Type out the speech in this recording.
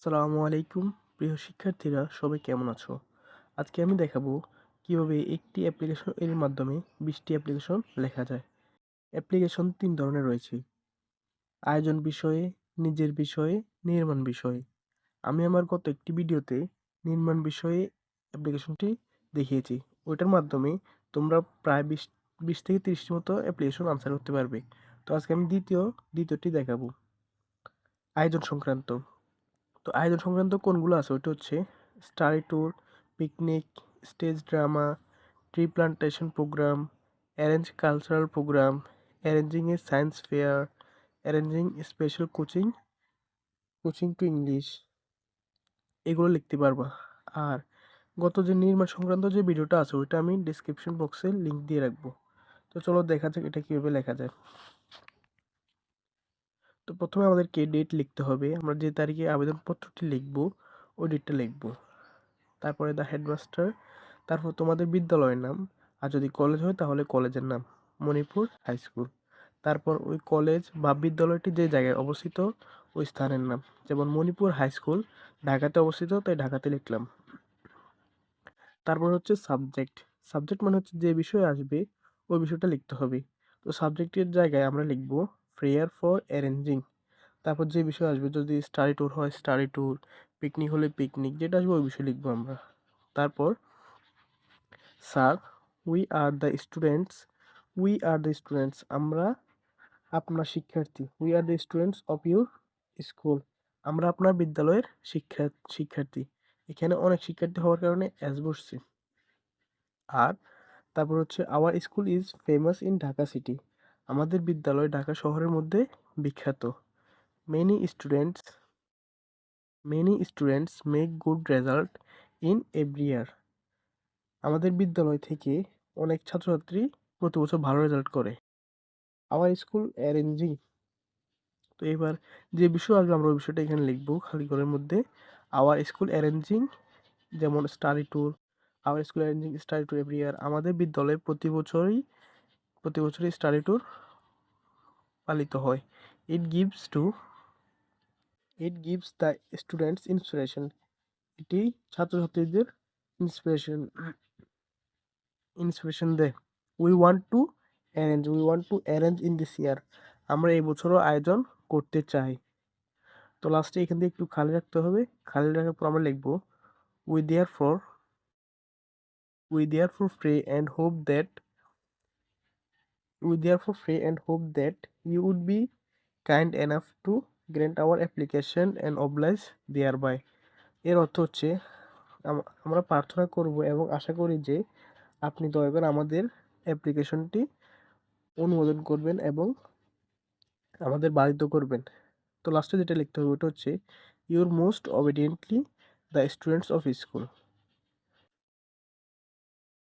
আসসালামু আলাইকুম প্রিয় শিক্ষার্থীরা, সবাই কেমন আছো? আজকে আমি দেখাবো কিভাবে একটি অ্যাপ্লিকেশন এর মাধ্যমে 20টি অ্যাপ্লিকেশন লেখা যায়। অ্যাপ্লিকেশন 3 ধরনের রয়েছে: আয়োজন বিষয়ে, নিজের বিষয়ে, নির্মাণ বিষয়ে। আমি আমার গত একটি ভিডিওতে নির্মাণ বিষয়ে অ্যাপ্লিকেশনটি দেখিয়েছি। ওইটার মাধ্যমে তোমরা প্রায় 20 থেকে 30টির মতো অ্যাপ্লিকেশন আনসার করতে পারবে। তো আজকে আমি দ্বিতীয়টি দেখাবো, আয়োজন সংক্রান্ত। তো আয়োজন সংক্রান্ত কোনগুলো আছে ওইটা হচ্ছে study tour, picnic, stage drama, tree plantation programme, arrange cultural programme, arranging a science fair, arranging special coaching coaching to English, এগুলো লিখতে পারবা। আর গত যে নির্মাণ সংক্রান্ত যে ভিডিওটা আছে ওইটা আমি ডিসক্রিপশন বক্সে লিঙ্ক দিয়ে রাখবো। তো চলো দেখা যাক এটা কীভাবে লেখা যায়। তো প্রথমে আমাদেরকে ডেট লিখতে হবে, আমরা যে তারিখে আবেদনপত্রটি লিখবো ওই ডেটটা লিখবো। তারপরে দ্য হেডমাস্টার, তারপর তোমাদের বিদ্যালয়ের নাম, আর যদি কলেজ হয় তাহলে কলেজের নাম, মণিপুর হাই স্কুল। তারপর ওই কলেজ বা বিদ্যালয়টি যে জায়গায় অবস্থিত ওই স্থানের নাম, যেমন মণিপুর হাই স্কুল ঢাকাতে অবস্থিত তাই ঢাকাতে লিখলাম। তারপর হচ্ছে সাবজেক্ট। সাবজেক্ট মানে হচ্ছে যে বিষয় আসবে ওই বিষয়টা লিখতে হবে। তো সাবজেক্টের জায়গায় আমরা লিখবো ফেয়ার ফর অ্যারেঞ্জিং। তারপর যে বিষয় আসবে, যদি স্টাডি ট্যুর হয় স্টাডি ট্যুর, পিকনিক হলে পিকনিক, যেটা আসবে ওই বিষয় লিখবো আমরা। তারপর sir, we are the students, we are the students, আমরা আপনার শিক্ষার্থী, we are the students of your school, আমরা আপনার বিদ্যালয়ের শিক্ষার্থী। এখানে অনেক শিক্ষার্থী হওয়ার কারণে অ্যাস বসছে। আর তারপর হচ্ছে our school is famous in Dhaka city, আমাদের বিদ্যালয় ঢাকা শহরের মধ্যে বিখ্যাত। Many students, many students make good result in every year, আমাদের বিদ্যালয় থেকে অনেক ছাত্রছাত্রী প্রতি বছর ভালো রেজাল্ট করে। আওয়ার স্কুল অ্যারেঞ্জিং, তো এবার যে বিষয় আসবে আমরা ওই বিষয়টা এখানে লিখবো খালি ঘরের মধ্যে। আওয়ার স্কুল অ্যারেঞ্জিং, যেমন study tour, our school arranging study tour every year, আমাদের বিদ্যালয়ে প্রতি বছরই স্টাডি ট্যুর পালিত হয়। It gives to, it gives the students inspiration, এটি ছাত্রছাত্রীদের ইন্সপিরেশন ইন্সপিরেশন দেয়। We want to arrange in this year, আমরা এই বছরও আয়োজন করতে চাই। তো লাস্টে এখান থেকে একটু খালি রাখতে হবে। খালি রাখার পর আমরা লিখবো we therefore, pray and hope that, you would be kind enough to grant our application and oblige thereby. এর অর্থ হচ্ছে আমরা প্রার্থনা করব এবং আশা করি যে আপনি দয়া করে আমাদের অ্যাপ্লিকেশনটি অনুমোদন করবেন এবং আমাদের বাধিত করবেন। তো লাস্টে যেটা লিখতে হবে ওটা হচ্ছে your most obediently the students of school.